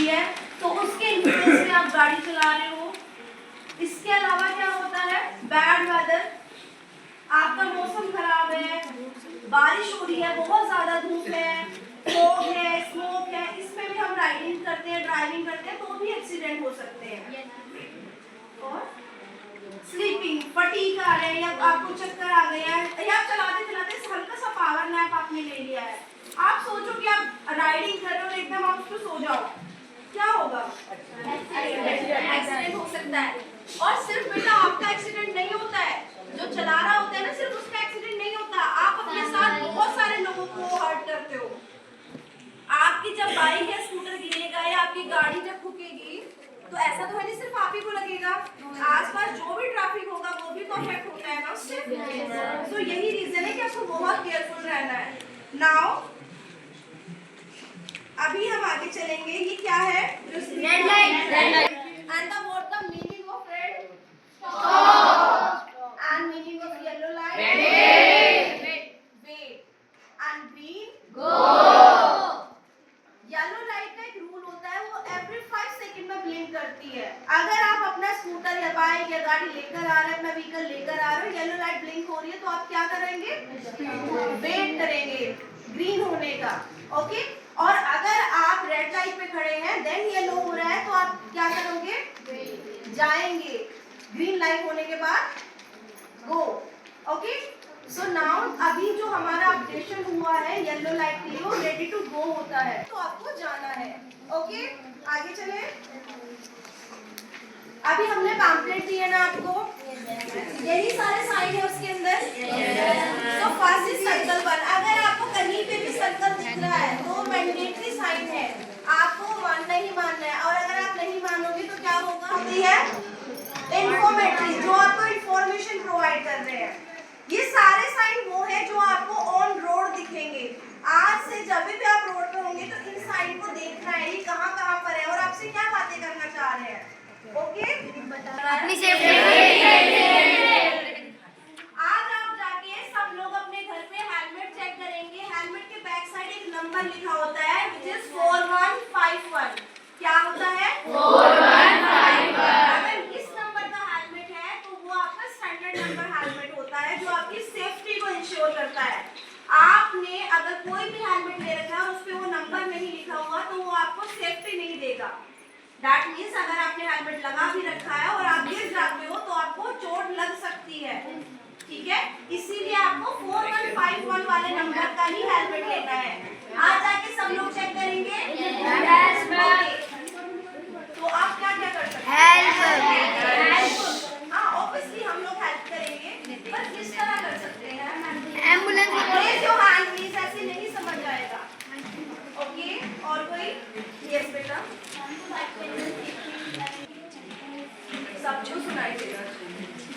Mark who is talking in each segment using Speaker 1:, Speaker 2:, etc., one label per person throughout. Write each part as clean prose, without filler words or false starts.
Speaker 1: है तो उसके इन्फ्लुएंस में आप गाड़ी चला रहे हो। इसके अलावा क्या होता है, बैड वेदर, आपका मौसम खराब है, बारिश हो रही है, बहुत ज्यादा धूप है, फॉग है, स्मोक है, इसमें भी हम राइडिंग करते हैं, ड्राइविंग करते हैं तो भी एक्सीडेंट हो सकते हैं। और स्लीपिंग, फटीग आ रहे हैं या आपको चक्कर आ गया है या चलाते चलाते हल्का सा पावर नैप आपने ले लिया है, आप सोचो कि आप राइडिंग कर रहे हो और एकदम आप उस पर सो जाओ, क्या होगा? एक्सीडेंट हो सकता है। और सिर्फ बेटा आपका एक्सीडेंट नहीं होता है, जो चला रहा होता है ना सिर्फ उसका एक्सीडेंट नहीं होता, आप अपने साथ बहुत सारे लोगों को हर्ट करते हो। आपकी जब बाइक या स्कूटर गिरेगा या आपकी गाड़ी जब ठुकेगी तो ऐसा तो है नहीं सिर्फ आप ही को लगेगा, आसपास जो भी ट्रैफिक होगा वो भी तो अफेक्ट होता है ना उससे। तो यही रीजन है कि आपको बहुत केयरफुल रहना है। नाउ अभी हम आगे चलेंगे, ये क्या है? Red light. And the meaning of red, stop, and meaning of yellow light, wait, and green, go. Yellow light का एक रूल होता है, वो एवरी 5 सेकंड में ब्लिंक करती है। अगर आप अपना स्कूटर या बाइक या गाड़ी लेकर आ रहे हैं, अपना व्हीकल लेकर आ रहे हो, येलो लाइट ब्लिंक हो रही है तो आप क्या करेंगे? वेट करेंगे ग्रीन होने का, ओके। और अगर आप रेड लाइट पे खड़े हैं, देन येलो हो रहा है तो आप क्या करोगे? जाएंगे ग्रीन लाइट होने के बाद गो, ओके। सो नाउ अभी जो हमारा अपडेशन हुआ है येलो लाइट के लिए, वो रेडी टू गो होता है तो आपको जाना है, ओके। आगे चले, अभी हमने पैम्पलेट दिए ना आपको, यही सारे साइन है उसके अंदर। तो फर्स्ट इज सर्कल 1, अगर आपको कहीं पे भी सर्कल दिख रहा है तो मैंडेटरी साइन है, आपको मानना ही मानना है। और अगर आप नहीं मानोगे तो क्या होगा? होती है इन्फॉर्मेटरी, जो आपको इंफॉर्मेशन प्रोवाइड कर रहे हैं। ये सारे साइन वो है जो आपको ऑन रोड दिखेंगे। आज से जब भी आप रोड पे होंगे तो इन साइन को देखना है, ये कहाँ कहाँ पर है और आपसे क्या बातें करना चाह रहे हैं, ओके।
Speaker 2: अपनी सेफ्टी।
Speaker 1: आज आप जाके सब लोग अपने घर पे हेलमेट चेक करेंगे, हेलमेट के बैक साइड एक नंबर लिखा होता है which is 4151। क्या होता है? 4151। अगर इस नंबर का हेलमेट है तो वो आपका स्टैंडर्ड नंबर हेलमेट होता है जो आपकी सेफ्टी को इंश्योर करता है। आपने अगर कोई भी हेलमेट ले रखा है और उस पे वो नंबर नहीं लिखा हुआ तो वो आपको सेफ्टी नहीं देगा। That means अगर आपने हेलमेट लगा भी रखा है और आप गिर जाते हो तो आपको चोट लग सकती है, ठीक है। इसीलिए आपको 4151 वाले नंबर का ही हेलमेट लेना है। आज जाके सब लोग चेक करेंगे। तो आप क्या क्या कर सकते हैं? हाँ ऑब्वियसली हम लोग हेल्प करेंगे, पर किस तरह कर सकते हैं?
Speaker 2: एम्बुलेंस
Speaker 1: जो हैंड प्लीज ऐसे नहीं समझ आएगा, ओके। और कोई? यस बेटा, सबको सुनाई देगा।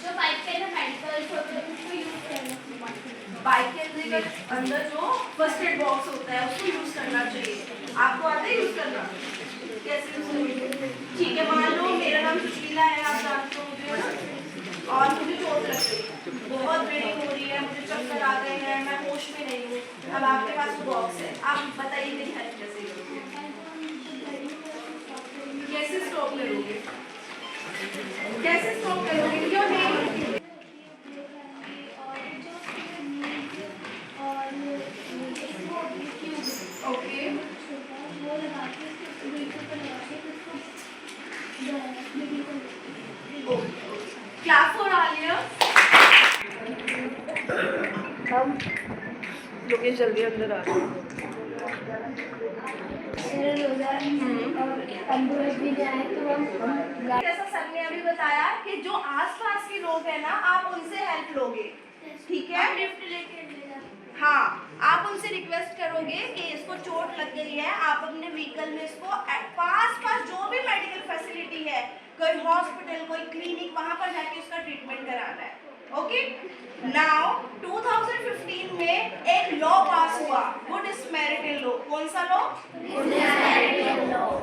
Speaker 3: जो बाइक के अंदर मेडिकल्स होते हैं उसको यूज करना,
Speaker 1: बाइक के अंदर जो फर्स्ट एड बॉक्स होता है उसको यूज करना चाहिए। आपको आता है यूज करना? कैसे यूज करोगे? ठीक है, मान लो मेरा नाम सुशीला है, आप जानते हो मुझे, और मुझे चोट लग गई, बहुत ब्लीडिंग हो रही है, मुझे चक्कर आ गए हैं, मैं होश में नहीं हूँ। अब आपके पास वो बॉक्स है, आप बताइए मेरी हेल्प कैसे करोगे? कैसे स्टॉप करोगे? कैसे स्टॉप करोगे? क्यों नहीं? ओके, क्लास हो रहा है। हम लोग जल्दी अंदर आ गए। जैसा सर ने अभी बताया कि जो आसपास के लोग हैं ना, आप उनसे हेल्प लोगे, ठीक है। हाँ, आप उनसे रिक्वेस्ट करोगे कि इसको चोट लग गई है, आप अपने व्हीकल में इसको पास जो भी मेडिकल फैसिलिटी है, कोई हॉस्पिटल, कोई क्लिनिक, वहां पर जाके उसका ट्रीटमेंट कराना है, ओके। नाउ 2015 में एक लॉ पास हुआ, गुड स्मैरिटन लॉ। कौन सा law?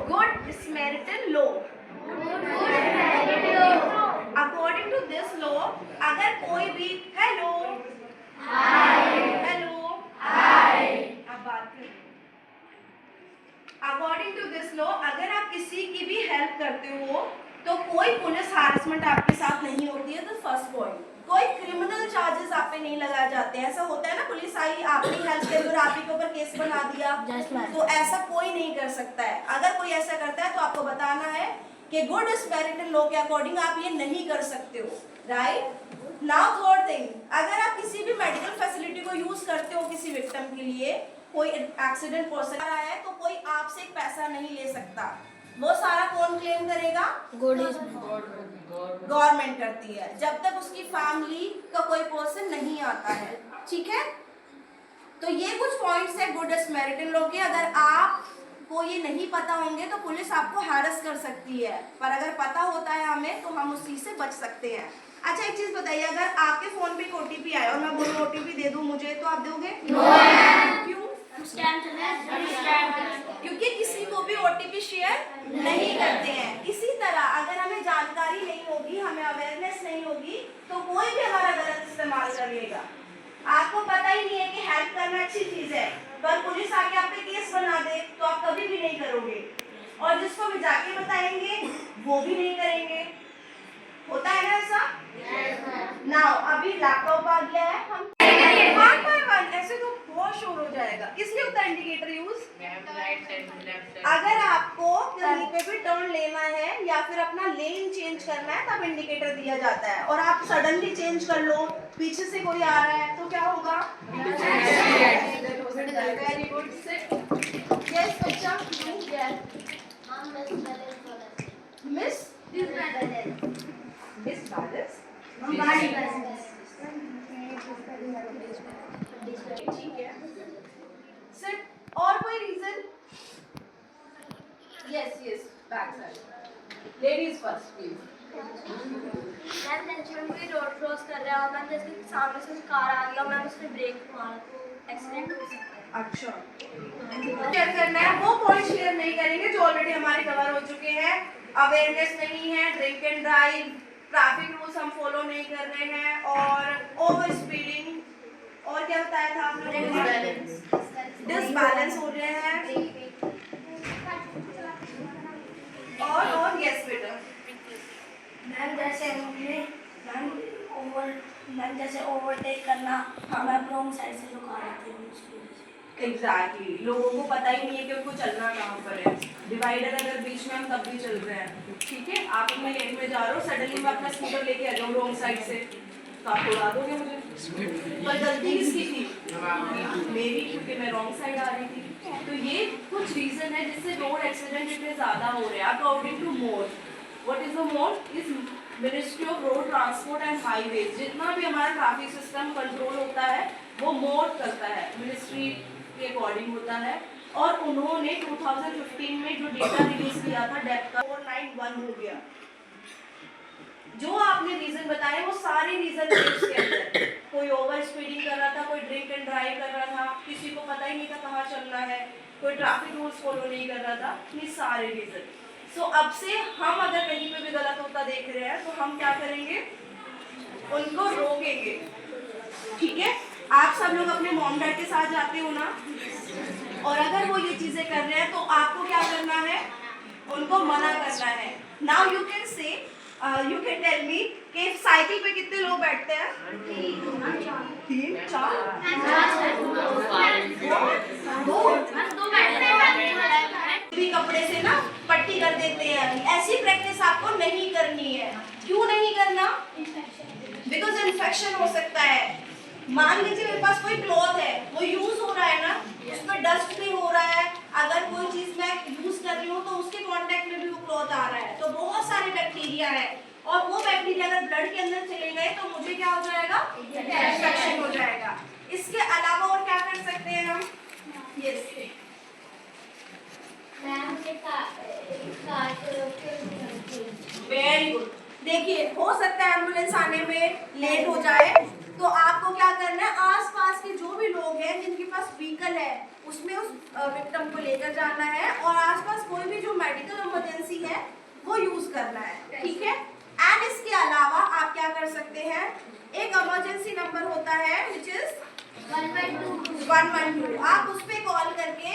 Speaker 1: Good Samaritan law. According to this law, अगर कोई भी हेलो हाय, अब बात करें। अकॉर्डिंग टू दिस लॉ अगर आप किसी की भी हेल्प करते हो तो कोई पुलिस हैरेसमेंट आपके साथ नहीं होती है। तो फर्स्ट पॉइंट, कोई क्रिमिनल चार्जेस आप पे नहीं लगाए जाते हैं। ऐसा होता है ना, पुलिस आई, आपने हेल्प करी और आप ही के ऊपर केस बना दिया, तो ऐसा कोई नहीं कर सकता है। अगर कोई ऐसा करता है तो आपको बताना है कि गुड स्मैरिटन लॉ के अकॉर्डिंग आप ये नहीं कर सकते हो, राइट। नाउ थर्ड थिंग, अगर आप किसी भी मेडिकल फैसिलिटी को यूज करते हो किसी विक्टिम के लिए, कोई एक्सीडेंट पर्सन आया है तो कोई आपसे एक पैसा नहीं ले सकता। वो सारा कौन क्लेम करेगा? गवर्नमेंट करती है, जब तक उसकी फैमिली का कोई पर्सन नहीं आता है, ठीक है। तो ये कुछ पॉइंट्स है गुड स्मैरिटन लॉ के। अगर आपको ये नहीं पता होंगे तो पुलिस आपको हैरेस कर सकती है, पर अगर पता होता है हमें तो हम उस चीज से बच सकते हैं। अच्छा एक चीज बताइए, अगर आपके फोन पे एक ओटीपी आया और मैं बोलूं ओटीपी दे दूं मुझे, तो आप दोगे? क्यों? क्योंकि किसी को भी ओटीपी शेयर नहीं करते हैं। इसी तरह अगर हमें जानकारी नहीं होगी, हमें अवेयरनेस नहीं होगी, तो कोई भी हमारा गलत इस्तेमाल कर लेगा। आपको पता ही नहीं है कि हेल्प करना अच्छी चीज है, पर पुलिस आके आप पे केस बना दे तो आप कभी भी नहीं करोगे, और जिसको भी जाके बताएंगे वो भी नहीं करेंगे। होता है ना ऐसा? नाउ अभी लैपटॉप आ गया है, हम वन बाय वन, ऐसे तो बहुत शोर हो जाएगा। किसलिए होता है इंडिकेटर यूज? अगर आपको कहीं पे भी टर्न लेना है या फिर अपना लेन चेंज करना है तब इंडिकेटर दिया जाता है, और आप सडनली चेंज कर लो, पीछे से कोई आ रहा है तो क्या होगा? वेरी गुड, यस बच्चा। मिस ठीक है सर, और कोई reason? Yes yes, back side, ladies first please.
Speaker 3: Ma'am natural कोई रोड क्रॉस कर रहा है, मैम जैसे सामने से कार आ गया, मैम उसने ब्रेक मारा तो एक्सीडेंट हो सकता है।
Speaker 1: अच्छा, शेयर करना है वो पॉइंट शेयर नहीं करेंगे जो ऑलरेडी हमारे कवर हो चुके हैं। अवेयरनेस नहीं है, drink and drive, traffic rules हम फॉलो नहीं कर रहे हैं, और ओवर स्पीडिंग, और क्या बताया था आप लोगों ने? डिसबैलेंस हो रहे हैं, और यस बेटा।
Speaker 2: मैम जैसे ओवरटेक करना, हमें रॉन्ग साइड से रुका देते हैं उसकी वजह से।
Speaker 1: एग्जैक्टली, लोगों को पता ही नहीं है कि उनको चलना कहाँ पर है। डिवाइडर अगर बीच में हम तब भी चल रहे हैं, ठीक है। आप अपने लेन में जा रहे हो, सडनली मैं अपना स्कूटर लेके आ जाऊँ रॉन्ग साइड से, तो आप उड़ा दोगे मुझे। पर गलती किसकी थी? मेरी, क्योंकि मैं रॉन्ग साइड आ रही थी। तो ये कुछ रीजन है जिससे रोड एक्सीडेंट इतने ज्यादा हो रहे हैं। According to mode, what is the mode? Is ministry of road transport and highways. जितना भी हमारा ट्रैफिक सिस्टम कंट्रोल होता है वो मोड करता है, मिनिस्ट्री के अकॉर्डिंग होता है। और उन्होंने 2015 में जो डेटा रिलीज किया था डेथ का, 491 हो गया। जो आपने रीजन बताए वो सारे रीजन थे उसके अंदर। कोई ओवर स्पीडिंग कर रहा था, कोई ड्रिंक एंड ड्राइव कर रहा था, किसी को पता ही नहीं था कहाँ चलना है, कोई ट्रैफिक रूल्स फॉलो नहीं कर रहा था, ये सारे रीजन। सो अब से हम अगर कहीं पे भी गलत होता देख रहे हैं तो हम क्या करेंगे? उनको रोकेंगे, ठीक है। आप सब लोग अपने मॉम डैड के साथ जाते हो ना, और अगर वो ये चीजें कर रहे हैं तो आपको क्या करना है? उनको मना करना है। Now you can say, you can tell me कि साइकिल पे कितने लोग बैठते हैं? 3 4 भी कपड़े से ना पट्टी कर देते हैं। ऐसी प्रैक्टिस आपको नहीं करनी है। क्यों नहीं करना? बिकॉज इन्फेक्शन हो सकता है। मान लीजिए मेरे पास कोई क्लॉथ है, वो यूज हो रहा है ना, उस पर डस्ट भी हो रहा है, अगर कोई चीज मैं यूज कर रही हूँ तो उसके कांटेक्ट में भी वो क्लॉथ आ रहा है, तो बहुत सारे बैक्टीरिया है, और वो बैक्टीरिया अगर ब्लड के अंदर चले गए तो मुझे क्या हो जाएगा? इन्फेक्शन हो जाएगा। इसके अलावा और क्या कर सकते हैं हम? Yes very good. देखिए, हो सकता है एम्बुलेंस आने में लेट हो जाए, तो आपको क्या करना है? आसपास के जो भी लोग हैं जिनके पास व्हीकल है उसमें उस विक्टिम को लेकर जाना है, और आसपास कोई भी जो मेडिकल इमरजेंसी है वो यूज करना है, ठीक है। एंड इसके अलावा आप क्या कर सकते हैं, एक इमरजेंसी नंबर होता है विच इज 112। आप उस पे कॉल करके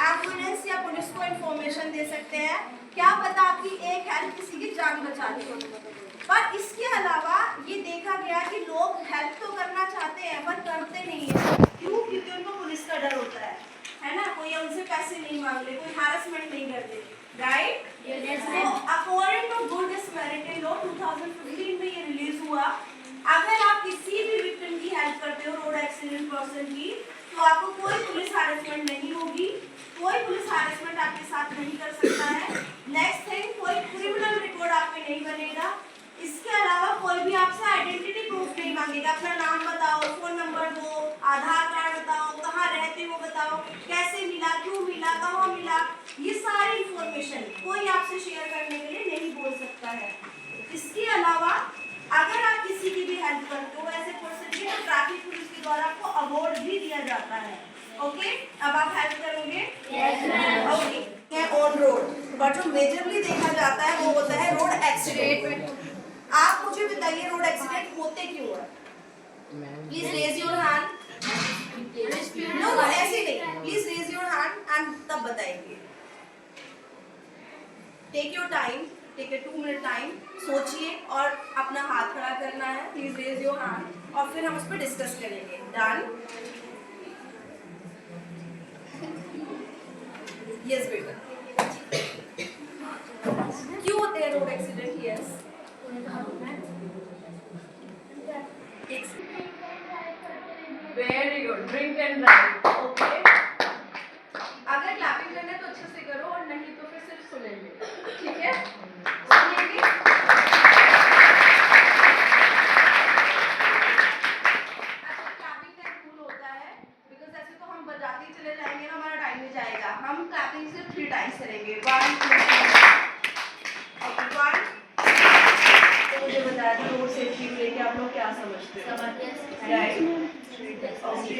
Speaker 1: एम्बुलेंस या पुलिस को इंफॉर्मेशन दे सकते हैं। क्या पता आपकी एक हेल्प किसी की जान बचा दी। पर इसके अलावा ये देखा गया कि लोग हेल्प तो करना चाहते हैं पर करते नहीं है। क्यों? क्योंकि उनको पुलिस का डर होता है ना, कोई उनसे पैसे नहीं मांग ले, कोई हैरेसमेंट नहीं करते, right? According to good Samaritan law 2015 में ये रिलीज हुआ, अगर आप किसी भी विक्टिम की हेल्प करते हो, रोड एक्सीडेंट पर्सन की, तो आपको कोई पुलिस हैरेसमेंट नहीं होगी, कोई पुलिस हैरेसमेंट आपके साथ नहीं कर सकता है। नेक्स्ट थिंग, कोई क्रिमिनल रिकॉर्ड आप पे नहीं बनेगा। इसके अलावा कोई भी आपसे आइडेंटिटी प्रूफ नहीं मांगेगा, अपना नाम बताओ, फोन नंबर दो, आधार कार्ड बताओ, कहाँ रहते हो बताओ, कैसे मिला, क्यों मिला, कहाँ मिला, ये सारी इंफॉर्मेशन कोई आपसे शेयर करने के लिए नहीं बोल सकता है। इसके अलावा अगर आप किसी की भी हेल्प करते हो ऐसे पर्सन की, तो ट्रैफिक पुलिस के द्वारा आपको अवार्ड भी दिया जाता है। ओके, अब आप हेल्प करोगे? ओके, ऑन रोड, पर जो मेजरली देखा जाता है वो होता है रोड एक्सीडेंट। आप मुझे बताइए रोड एक्सीडेंट होते क्यों है? Please raise your hand. No ऐसे नहीं, please raise your hand and तब बताएंगे। Take your time, take a 2 minute time, सोचिए और अपना हाथ खड़ा करना है। प्लीज रेज योर हैंड और फिर हम उस पर डिस्कस करेंगे। डन? यस बेटा। क्यों होते हैं road accident? Yes, very good, drink and drive. Okay, अगर क्लैपिंग करना है तो अच्छे से करो और नहीं तो फिर सिर्फ सुनेंगे, ठीक है? सुनेंगे। अच्छा, क्लैपिंग का एक रूल होता है, बिकॉज ऐसे तो हम बजाते ही चले जाएंगे ना, हमारा टाइम नहीं जाएगा। हम क्लैपिंग सिर्फ 3 टाइम्स करेंगे। 1 2 3। 1, तो मुझे बताया था रोड सेफ्टी को लेके आप लोग क्या समझते हो, right? Okay,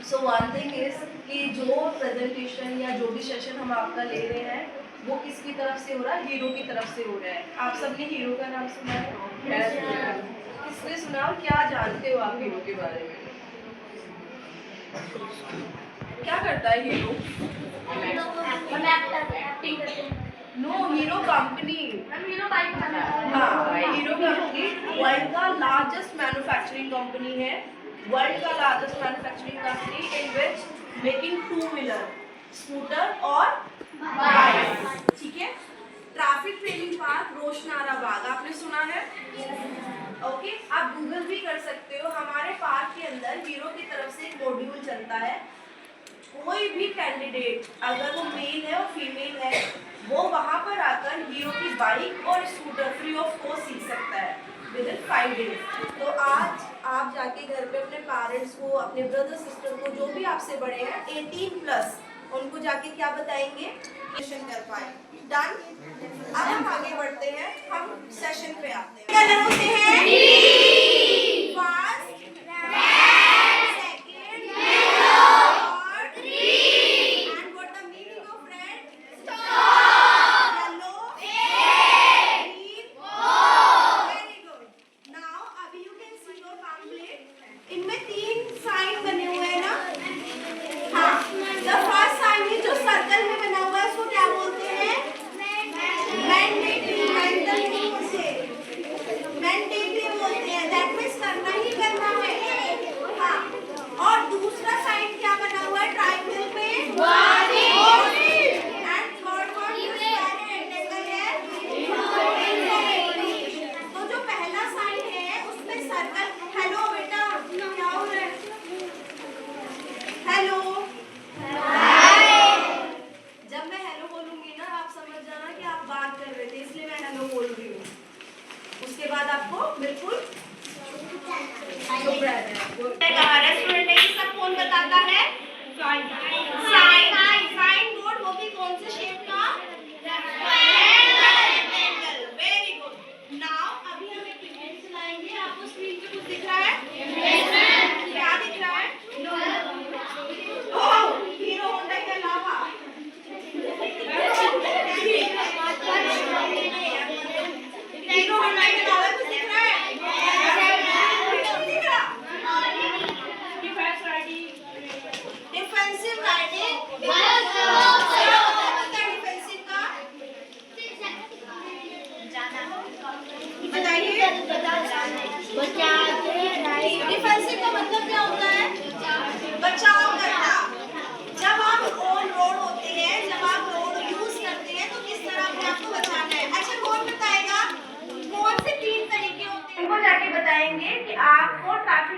Speaker 1: so one thing is कि जो प्रेजेंटेशन या जो भी सेशन हम आपका ले रहे हैं वो किसकी तरफ से हो रहा है? हीरो की तरफ से हो रहा है। आप सबने हीरो का नाम सुना है? किसने सुना और क्या जानते हो आप हीरो के बारे में? क्या करता है हीरो? No, Hero company. हाँ, हीरो कंपनी वर्ल्ड का लार्जेस्ट मैन्युफैक्चरिंग कंपनी है। वर्ल्ड का largest manufacturing company in which making 2 wheeler, scooter और बाइक, ठीक है? Traffic training park Roshanara Bagh आपने सुना है? ओके, आप गूगल भी कर सकते हो। हमारे पार्क के अंदर हीरो की तरफ से एक मॉड्यूल चलता है। कोई भी कैंडिडेट अगर वो मेल है और फीमेल है, वो वहाँ पर आकर हीरो की बाइक और स्कूटर फ्री ऑफ कॉस्ट सीख सकता है विदिन 5 डेज। तो आज आप जाके घर पे अपने पेरेंट्स को, अपने ब्रदर सिस्टर को, जो भी आपसे बड़े हैं 18+, उनको जाके क्या बताएंगे? कर पाए। डन? अब हम आगे बढ़ते हैं, हम सेशन पे आते हैं। क्या होते हैं? First, second, third, and what the meaning of red? Yellow, green, very good. Now अभी you can see your pamphlet. इनमें 3 साइन बने हुए हैं ना? हाँ, द फर्स्ट साइन है जो सर्कल में बना हुआ है, उसको क्या बोलते हैं? मैंडेटरी बोलते हैं। दैट मीन्स करना ही करना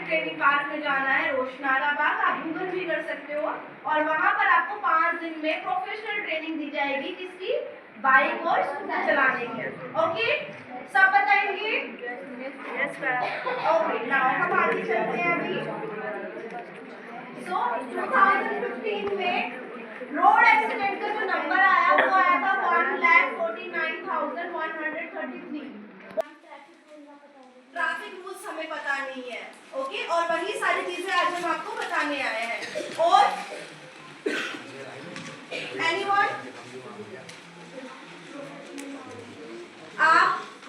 Speaker 1: ट्रेनिंग पार्क में जाना है, रोशनारा बाग, आप गूगल भी कर सकते हो। और वहाँ पर आपको 5 दिन में प्रोफेशनल ट्रेनिंग दी जाएगी, किसकी? बाइक और स्कूटर चलाने की। ओके, सब बताएंगे? Yes ma'am. ओके, नाउ हम आगे चलते हैं अभी। सो 2015 में रोड एक्सीडेंट का जो नंबर आया वो आया था 1,49,133। ट्रैफिक रूल्स हमें पता नहीं है, ओके, और वही सारी चीजें आज हम आपको बताने आए हैं। और एनीवन, आप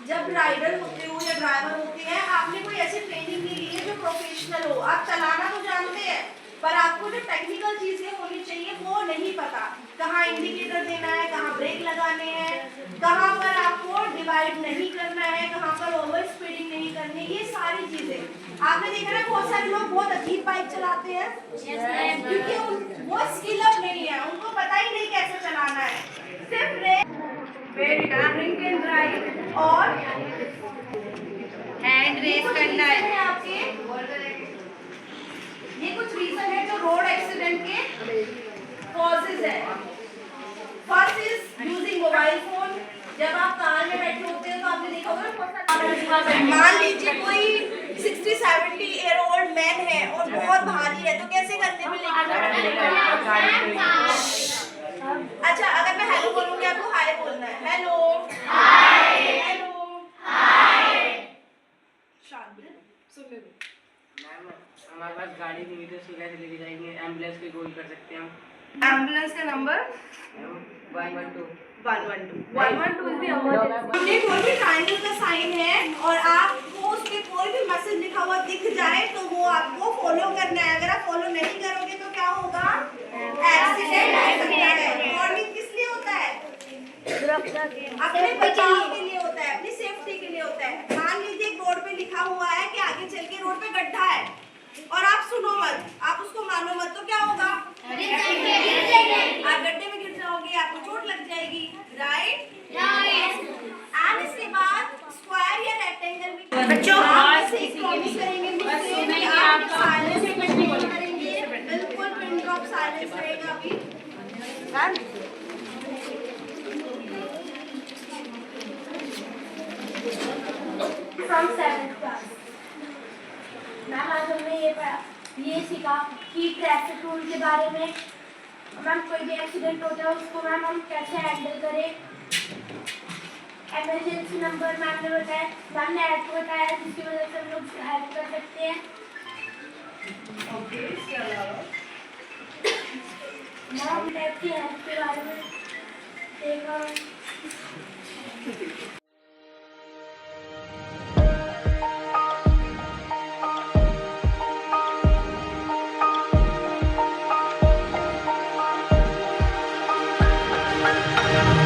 Speaker 1: जब राइडर होते हो या ड्राइवर होते हैं, आपने कोई ऐसी ट्रेनिंग नहीं ली है जो प्रोफेशनल हो। आप चलाना तो जानते हैं, पर आपको जो टेक्निकल चीजें होनी चाहिए वो नहीं पता। कहाँ इंडिकेटर देना है, कहाँ ब्रेक लगाने हैं, कहाँ पर आपको डिवाइड नहीं करना है, कहाँ पर ओवर स्पीडिंग नहीं करनी, ये सारी चीजें आपने देखा है। बहुत सारे लोग बहुत अजीब बाइक चलाते हैं क्योंकि वो स्किल अप नहीं है, उनको पता ही नहीं कैसे चलाना है। सिर्फ ड्रिंक एंड ड्राइव और हैंड रेस करना है आपके। ये कुछ रीजन है जो रोड एक्सीडेंट के कॉजेज है। First is using mobile phone. जब आप कार में बैठे होते हैं तो आपने देखा होगा, मान लीजिए कोई 60-70 ईयर ओल्ड मैन है और बहुत भारी है, तो कैसे करते में लेके? अच्छा, अगर मैं हेलो बोलूंगी आपको हाय बोलना है। हेलो, हाय, हेलो, हाय। शांत सुन ले।
Speaker 4: मैम, हमारे पास गाड़ी नहीं हुई तो सुबह से लेके जाएंगे, एम्बुलेंस पे कॉल कर सकते हैं हम।
Speaker 1: एम्बुलेंस का नंबर
Speaker 4: 112
Speaker 1: 112 हमने कोई भी ट्रायंगल का साइन है और आपको उस पे कोई भी मैसेज लिखा हुआ दिख जाए तो वो आपको फॉलो करना है। अगर आप फॉलो नहीं करोगे तो क्या होगा? एक्सीडेंट हो सकता है। वार्निंग किस लिए होता है? अपने बचाव के लिए होता है, अपनी सेफ्टी के लिए होता है। मान लीजिए एक रोड पे लिखा हुआ है कि आगे चल के रोड पे गड्ढा है और आप सुनो मत, आप उसको मानो मत, तो क्या होगा? आप गड्ढे में गिर जाओगे, आपको चोट लग जाएगी, राइट? एंड इसके बाद स्क्वायर या रेक्टेंगल में बच्चों प्रॉमिस करेंगे मुझसे कि आप साइलेंस करेंगे, बिल्कुल पिन ड्रॉप साइलेंस रहेगा अभी।
Speaker 2: फ्रॉम 7th क्लास मैम, आज हमने ये सीखा कि ट्रैफिक रूल के बारे में। मैम, कोई भी एक्सीडेंट होता है उसको मैम हम कैसे हैंडल करें। इमरजेंसी नंबर मैम ने बताया, मैम ने ऐड बताया, जिसकी वजह से हम लोग हेल्प कर सकते हैं।
Speaker 1: ओके, इसके अलावा
Speaker 2: मैम टैप की हेल्प के बारे में देखा।
Speaker 5: Thank you.